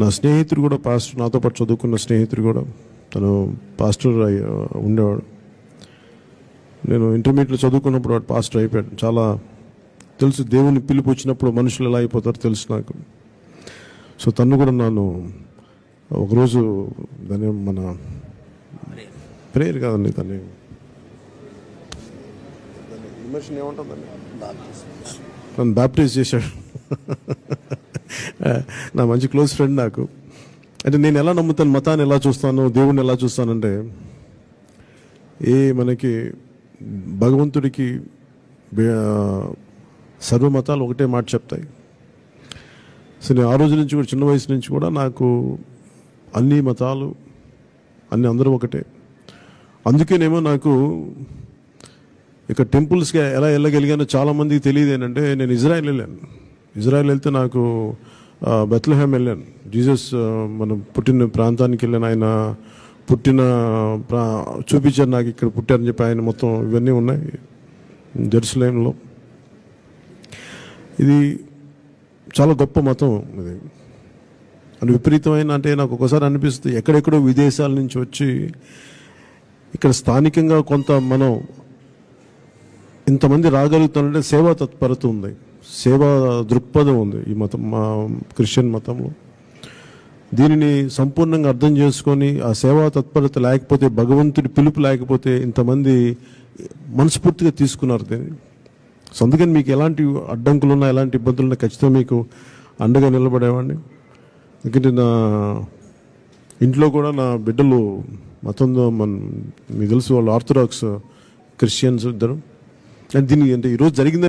నా స్నేహితుడు కూడా పాస్టర్, నాతో పాటు చదువుకున్న స్నేహితుడు కూడా తను పాస్టర్ ఉండేవాడు. నేను ఇంటర్మీడియట్లో చదువుకున్నప్పుడు వాడు పాస్టర్ అయిపోయాడు. చాలా తెలుసు, దేవుని పిలుపు వచ్చినప్పుడు మనుషులు ఎలా అయిపోతారో తెలుసు నాకు. సో తను కూడా నన్ను ఒకరోజు దాని మన ప్రేయర్ కాదండి, దాన్ని ఇమోషన్ ఏమంటుందండి, నన్ను బ్యాప్టైజ్ చేశాడు. నా మంచి క్లోజ్ ఫ్రెండ్ నాకు. అంటే నేను ఎలా నమ్ముతాను, మతాన్ని ఎలా చూస్తాను, దేవుణ్ణి ఎలా చూస్తానంటే, మనకి భగవంతుడికి సర్వ మతాలు ఒకటే మాట చెప్తాయి. సో నేను ఆ రోజు నుంచి కూడా, చిన్న వయసు నుంచి కూడా నాకు అన్ని మతాలు అందరూ ఒకటే. అందుకేనేమో నాకు ఇక టెంపుల్స్కి ఎలా వెళ్ళగలిగానో చాలామందికి తెలియదు. ఏంటంటే నేను ఇజ్రాయెల్ వెళ్ళాను. ఇజ్రాయెల్ వెళ్తే నాకు బెత్లెహేమ్ వెళ్ళాను. జీసస్ మనం పుట్టిన ప్రాంతానికి వెళ్ళాను. ఆయన పుట్టిన చూపించారు నాకు, ఇక్కడ పుట్టారని చెప్పి. ఆయన మొత్తం ఇవన్నీ ఉన్నాయి జెరూసలేంలో. ఇది చాలా గొప్ప మతం. ఇది అని విపరీతమైన, అంటే నాకు ఒకసారి అనిపిస్తుంది, ఎక్కడెక్కడో విదేశాల నుంచి వచ్చి ఇక్కడ స్థానికంగా కొంత మనం ఇంతమంది రాగలుగుతానంటే సేవా తత్పరత ఉంది, సేవా దృక్పథం ఉంది ఈ మతం, మా క్రిస్టియన్ మతంలో. దీనిని సంపూర్ణంగా అర్థం చేసుకొని ఆ సేవా తత్పరత లేకపోతే, భగవంతుడి పిలుపు లేకపోతే ఇంతమంది మనస్ఫూర్తిగా తీసుకున్నారు దీన్ని. సో అందుకని మీకు ఎలాంటి అడ్డంకులున్నా, ఎలాంటి ఇబ్బందులున్నా ఖచ్చితంగా మీకు అండగా నిలబడేవాడిని. ఎందుకంటే నా ఇంట్లో కూడా నా బిడ్డలు మతంలో మీకు తెలుసు, వాళ్ళు ఆర్థడాక్స్ క్రిస్టియన్స్ ఇద్దరు. అండ్ దీనికి అంటే ఈరోజు జరిగింది